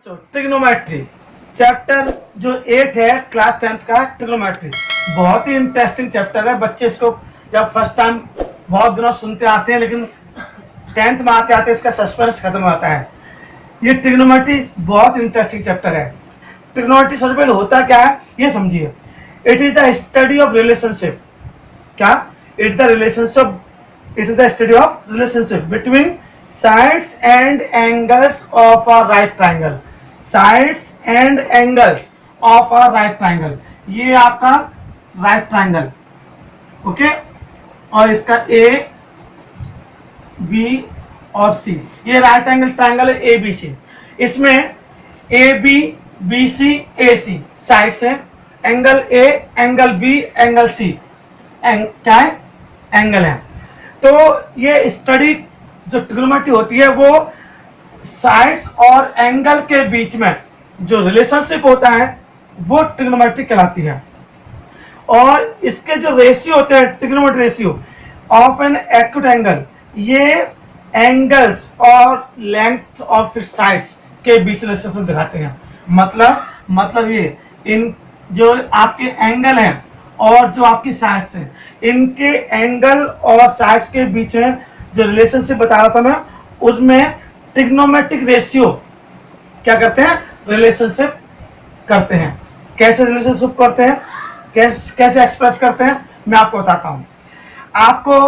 बच्चों trigonometry chapter जो 8 है क्लास 10th का ट्रिग्नोमेट्री बहुत ही इंटरेस्टिंग चैप्टर है। बच्चे इसको जब फर्स्ट टाइम बहुत दिनों सुनते आते हैं, लेकिन 10th में आते आते इसका सस्पेंस खत्म होता है। ये ट्रिग्नोमेट्री बहुत इंटरेस्टिंग चैप्टर है। ट्रिग्नोमेट्री सबसे पहले होता क्या है ये समझिए। It is the study of relationship. क्या? It the relationship, it is the study of relationship between sides and angles of a right triangle. Sides and angles of a right triangle. ये आपका right triangle, ओके, और इसका A, B और C, ये right angle triangle है ABC। इसमें AB, BC, AC sides है, angle A, angle B, angle C क्या है? एंगल है। तो ये स्टडी जो ट्रिग्नोमेट्री होती है वो साइड्स और एंगल के बीच में जो रिलेशनशिप होता है वो ट्रिग्नोमेट्री कहलाती है। और इसके जो रेशियो होते हैं, trigonometry ratio of an acute angle, ये एंगल्स और लेंथ ऑफ साइड्स के बीच रिलेशनशिप दिखाते हैं। मतलब ये इन जो आपके एंगल हैं और जो आपकी साइड्स हैं, इनके एंगल और साइड्स के बीच में जो रिलेशनशिप बता रहा था मैं, उसमें ट्रिग्नोमेट्रिक रेशियो क्या करते हैं? रिलेशनशिप करते हैं। कैसे रिलेशनशिप करते हैं, कैसे एक्सप्रेस करते हैं, मैं आपको बताता हूं। आपको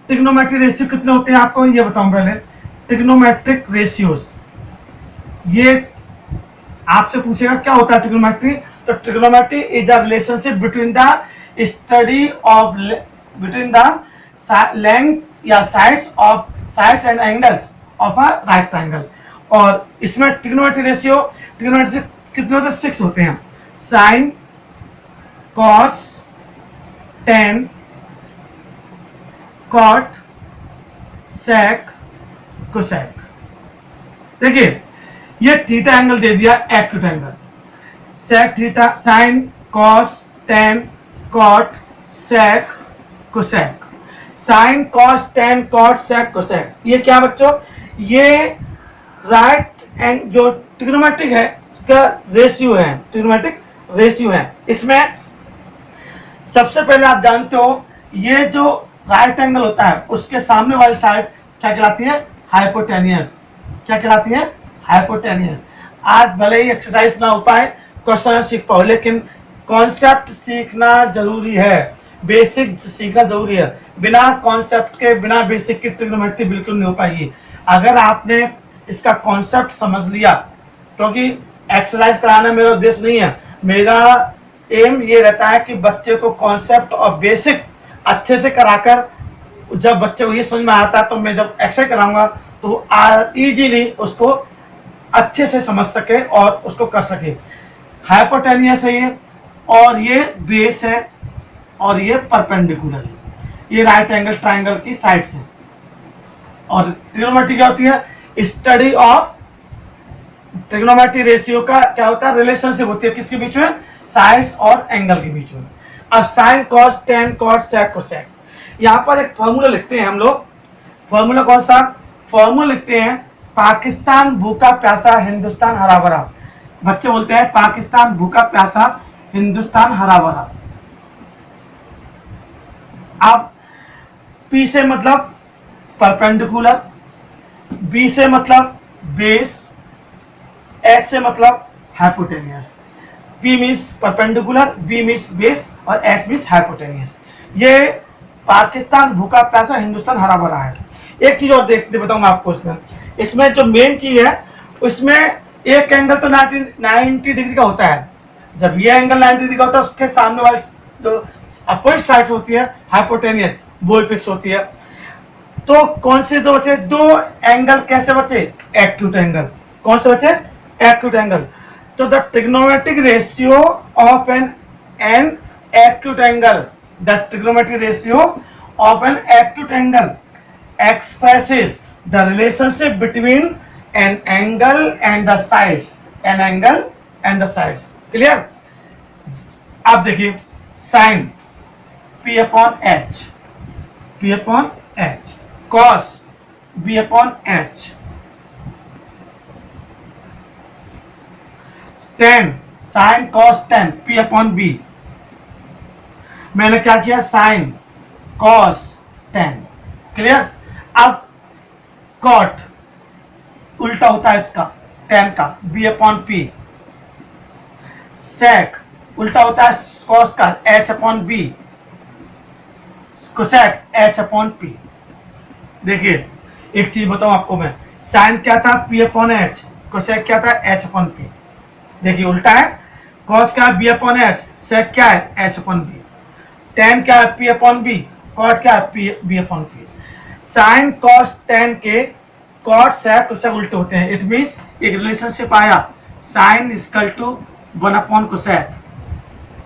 ट्रिग्नोमेट्रिक रेशियो कितने होते हैं आपको ये बताऊं पहले। ट्रिग्नोमेट्रिक रेशियोज, ये आपसे पूछेगा क्या होता है ट्रिग्नोमेट्री। तो trigonometry is the relationship between the study of between the length या sides and angles of a right triangle. और इसमें ट्रिग्नोमेट्री रेशियो कितने होते हैं? 6 होते हैं। Sine, cos, ten, cot, sec, cosec. देखिए ये थीटा एंगल दे दिया, acute angle, sec theta, sine, cos, ten, cot, sec, cosec. Sine, cos, ten, cot, sec, cosec, ये क्या बच्चों? ये राइट एंड जो ट्रिग्नोमेट्रिक है उसका रेशियो है, ट्रिग्नोमेट्रिक रेशियो है। इसमें सबसे पहले आप जानते हो ये जो राइट एंगल होता है उसके सामने वाली साइड क्या कहलाती है? हाइपोटेनियस। क्या कहलाती है? हाइपोटेनियस। आज भले ही एक्सरसाइज ना हो पाए, क्वेश्चन सीख पाओ, लेकिन कॉन्सेप्ट सीखना जरूरी है, बेसिक सीखना जरूरी है। बिना कॉन्सेप्ट के, बिना बेसिक की ट्रिग्नोमेट्री बिल्कुल नहीं हो पाएगी। अगर आपने इसका कॉन्सेप्ट समझ लिया, क्योंकि एक्सरसाइज कराना मेरा उद्देश्य नहीं है, मेरा एम ये रहता है कि बच्चे को कॉन्सेप्ट और बेसिक अच्छे से कराकर जब बच्चे को ये समझ में आता है तो मैं जब एक्सरसाइज कराऊंगा तो इजीली उसको अच्छे से समझ सके और उसको कर सके। हाइपोटेनियस है ये, और ये बेस है, और ये परपेंडिकुलर है। ये राइट एंगल ट्राइंगल की साइड्स है। और ट्रिग्नोमेट्री क्या होती है? स्टडी ऑफ ट्रिग्नोमेट्री रेशियो का क्या होता है? रिलेशनशिप होती है किसके बीच में? साइड्स और एंगल के बीच में। अब sign, cos, ten, cot, sec, cosec, यहाँ पर एक फॉर्मूला लिखते हैं हम लोग। फॉर्मूला कौन सा? फॉर्मूला लिखते हैं पाकिस्तान भूखा प्यासा, हिंदुस्तान हरा भरा। बच्चे बोलते हैं पाकिस्तान भूखा प्यासा, हिंदुस्तान हरा भरा। अब P से मतलब परपेंडिकुलर, B से मतलब बेस, S से मतलब hypotenuse. P means perpendicular, B means base और S मीन्स हाइपोटेनियस। ये पाकिस्तान भूखा प्यासा, हिंदुस्तान हरा भरा है। एक चीज और देखते बताऊं मैं आपको। इसमें जो मेन चीज है, उसमें एक एंगल तो 90 डिग्री का होता है। जब ये एंगल 90 डिग्री का होता है, उसके सामने वाली जो अपोजिट साइड होती है हाइपोटेनियस, वो फिक्स होती है। तो कौन से दो बचे? दो एंगल कैसे बचे? Acute angle. कौन से बचे? Acute angle. तो the trigonometric ratio of an acute angle, the trigonometric ratio of an acute angle expresses the relationship between an angle and the sides, an angle and the sides. Clear? आप देखिए sine P upon H, P upon H, cos B upon H, 10 sign cos 10 P upon B। मैंने क्या किया, sign cos 10, clear. अब cot उल्टा होता है इसका 10 का B अपॉन P। सेक उल्टा होता है कॉस का H upon B। Cosec H upon P। देखिए एक चीज बताऊं आपको मैं, साइन क्या था P अपॉन H, कोसेक क्या था H अपॉन P। देखिए उल्टा है, कॉस क्या है B अपॉन H, सेक क्या है H अपॉन B, टेन क्या है P अपॉन B, कॉट क्या है B upon P। Sine cos 10 के कॉट सेक कोसेक उल्टे होते हैं। इट मीन्स एक रिलेशनशिप आया, sine equal to 1 upon cosec,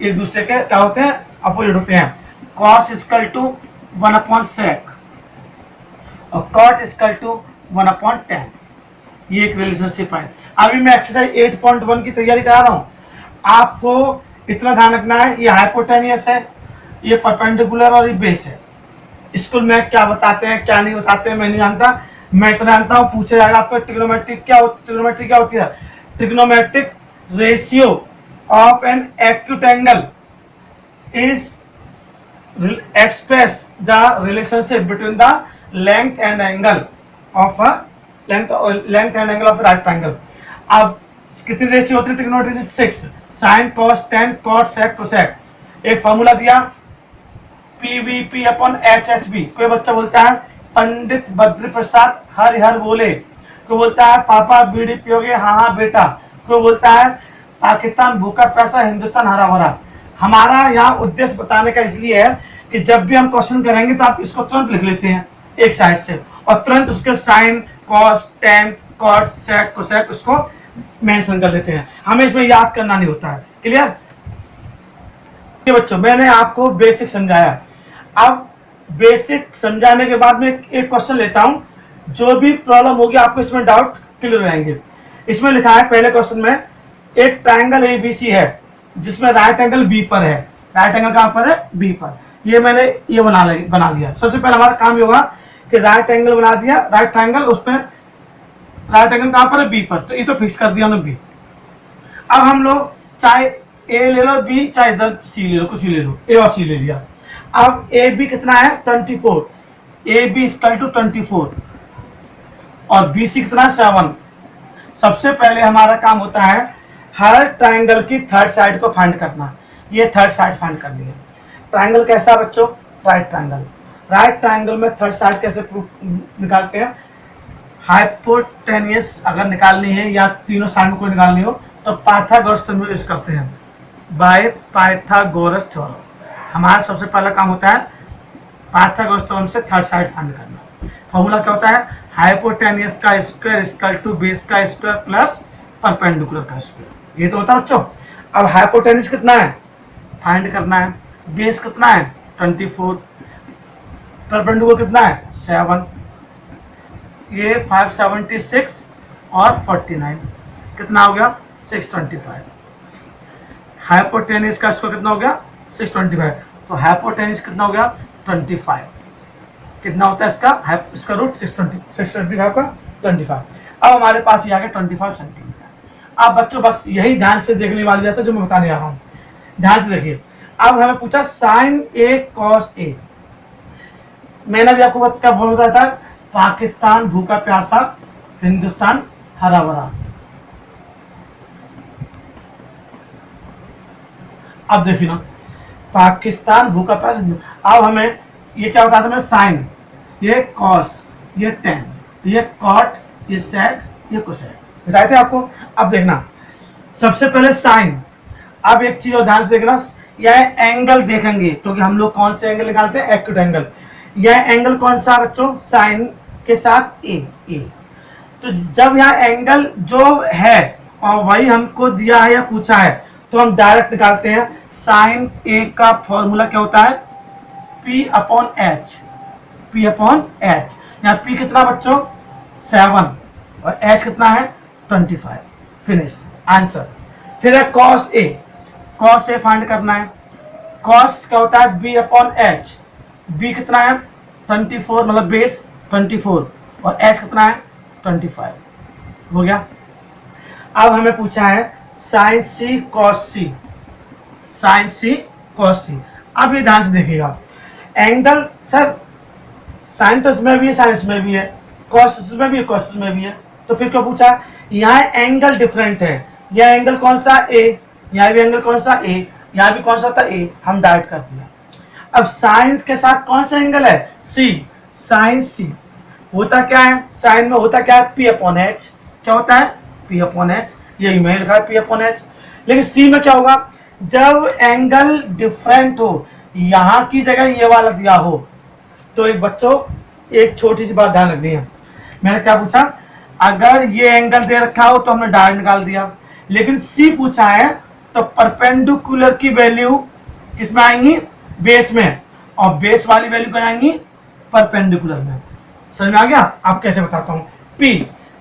एक दूसरे के क्या होते हैं, अपोजिट होते हैं। Cos equal to 1 upon sec और कॉट इक्वल टू 1 अपॉन 10, ये एक रिलेशनशिप है। अभी मैं एक्सरसाइज 8.1 की तैयारी करा रहा हूँ। आपको इतना ध्यान रखना है, ये हाइपोटेनियस है, ये परपेंडिकुलर और ये बेस है। स्कूल में क्या बताते हैं क्या नहीं बताते हैं मैं नहीं जानता, मैं इतना जानता हूँ पूछा जाएगा आपको ट्रिग्नोमेट्रिक क्या होती है। ट्रिग्नोमेट्रिक क्या होती है, trigonometric ratio of an acute angle is express the relationship between the length and angle of a length and angle of a right triangle। अब कितनी रेशियो होती है ट्रिग्नोमेट्री से 6, sine cos 10 cot sec cosec. एक formula दिया PVP upon HHB। कोई बच्चा बोलता है पंडित बद्री प्रसाद हर बोले, कोई बोलता है पापा बीड़ी पियोगे, हाँ हाँ बेटा, कोई बोलता है पाकिस्तान भूखा प्यासा हिंदुस्तान हरा भरा। हमारा यहाँ उद्देश्य बताने का इसलिए है कि जब भी हम क्वेश्चन करेंगे तो आप इसको तुरंत लिख लेते हैं एक साइड से और तुरंत उसके sine cos ten cot sec cosec उसको मेंशन कर लेते हैं, हमें इसमें याद करना नहीं होता है। क्लियर। ये बच्चों मैंने आपको बेसिक समझाया, अब बेसिक समझाने के बाद में एक क्वेश्चन लेता हूं, जो भी प्रॉब्लम होगी आपको इसमें डाउट क्लियर रहेंगे। इसमें लिखा है पहले क्वेश्चन में, एक ट्राइंगल ABC है जिसमें राइट एंगल B पर है। राइट एंगल कहां पर है, B पर। ये मैंने ये बना दिया। सबसे पहले हमारा काम ये होगा कि राइट एंगल बना दिया, राइट ट्राइंगल, उसमें राइट एंगल कहां पर है, B पर, तो ये तो फिक्स कर दिया हमने B। अब हम लोग चाहे A ले लो B, चाहे इधर C ले लो, कुछ ले लो, A और C ले लिया। अब AB कितना है 24, AB इक्वल टू 24 और BC कितना 7। सबसे पहले हमारा काम होता है हर ट्राइंगल की थर्ड साइड को फाइंड करना। ये थर्ड साइड फाइंड करनी है। ट्राइंगल कैसा बच्चों, राइट ट्राइंगल। राइट ट्राइंगल में थर्ड साइड कैसे निकालते हैं, हाइपोटेनियस अगर निकालनी है या तीनों साइड में कोई निकालनी हो तो पाइथागोरस थ्योरम यूज करते हैं, बाय पाइथागोरस थ्योरम। हमारा सबसे पहला काम होता है पाइथागोरस थ्योरम से थर्ड साइड फाइंड करना। फॉर्मूला क्या होता है, हाइपोटेनियस का स्क्वायर इक्वल टू बेस का स्क्वायर प्लस परपेंडिकुलर का स्क्वायर। ये तो होता है बच्चों। अब हाइपोटेनियस कितना है फाइंड करना है, बेस कितना है 24, परपेंडिकुलर कितना है 7, ये 576 और 49 कितना हो गया 625। हाइपोटेनियस का स्क्वायर कितना हो गया 625, तो हाइपोटेनियस कितना हो गया 25। कितना होता है इसका रूट 625 का 25। अब हमारे पास ये आ गया 25 सेंटीमीटर। अब बच्चों बस यही ध्यान से देखने वाली बात है जो मैं बताने जा रहा हूँ, ध्यान से देखिए। अब हमें पूछा साइन A कॉस A। मैंने भी आपको क्या बोल रहा था, पाकिस्तान भूखा प्यासा हिंदुस्तान हरा भरा। अब देखिए ना, पाकिस्तान भूखा प्यासा। अब हमें ये क्या बताया था मैं, साइन, ये कॉस, ये टेन, ये कॉट, ये सेक, ये कोसेक बताए थे आपको। अब देखना सबसे पहले साइन। अब एक चीज और ध्यान से देखना, यह एंगल देखेंगे क्योंकि हम लोग कौन से एंगल निकालते हैं, एक्यूट एंगल। यह एंगल कौन सा बच्चों, साइन के साथ ए। तो जब यहाँ एंगल जो है और वही हमको दिया है या पूछा है तो हम डायरेक्ट निकालते हैं। साइन ए का फॉर्मूला क्या होता है, P upon H। P upon H, यहाँ P कितना बच्चों 7 और H कितना है 25। Finish answer. फिर है cos A। Cos A find करना है। कॉस क्या होता है B अपॉन H। B कितना है 24 मतलब बेस 24 और H कितना है 25। हो गया। अब हमें पूछा है साइन सी कॉस सी, साइन सी कॉस सी। अब ये ध्यान से देखिएगा, एंगल सर साइन तो इसमें भी है, साइन इसमें भी है, कॉस इसमें भी है, कॉस इसमें भी है, तो फिर क्यों पूछा? यहाँ एंगल डिफरेंट है, यह एंगल कौन सा ए, यहाँ भी एंगल कौन सा ए, यहाँ भी कौन सा था ए, हम डायरेक्ट कर दिया। अब साइन के साथ कौन सा एंगल है? सी, साइन सी। होता क्या है साइन में? होता क्या है? P upon H. क्या होता है? P upon H. ये में लिखा है पी अपॉन एच। लेकिन सी में क्या होगा? जब एंगल डिफरेंट हो, यहाँ की जगह ये वाला दिया हो, तो एक बच्चों एक छोटी सी बात ध्यान रखनी है। मैंने क्या पूछा? अगर ये एंगल दे रखा हो तो हमने डायरेक्ट निकाल दिया, लेकिन सी पूछा है तो परपेंडिकुलर की वैल्यू किसमें आएंगी? बेस में, और बेस वाली वैल्यू कहाँ आएंगी? परपेंडिकुलर में। समझ में आ गया? आप कैसे बताता हूँ। पी,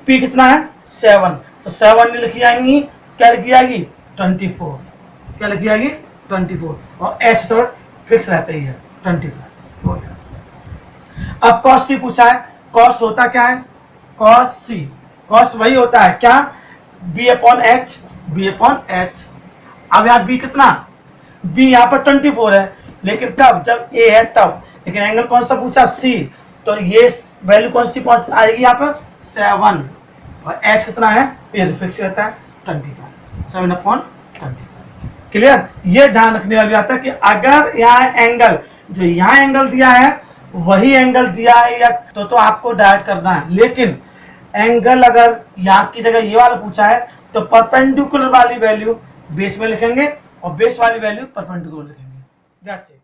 पी कितना है? 7, तो 7 लिखी आएंगी, क्या लिखी आएगी? 24। क्या लिखी आएगी? 24, और एच तो फिक्स रहता ही है 25 हो गया। अब कॉस सी पूछा है, कॉस होता क्या है? कॉस सी, कॉस वही होता है क्या? B upon h, b upon h. अब यहाँ बी कितना? बी यहाँ पर 24 है, लेकिन कब? जब ए है तब। लेकिन एंगल कौन सा पूछा? सी, तो ये वैल्यू कौन सी पहुंच आएगी यहाँ पर? 7, और एच कितना है? ये तो फिक्स रहता है 25, 7 अपॉन 25। क्लियर? ये ध्यान रखने वाली बात है कि अगर यहाँ एंगल, जो यहाँ एंगल दिया है वही एंगल दिया है या तो आपको डायरेक्ट करना है, लेकिन एंगल अगर यहाँ की जगह ये वाला पूछा है तो परपेंडिकुलर वाली वैल्यू बेस में लिखेंगे और बेस वाली वैल्यू परपेंडिकुलर लिखेंगे। That's it.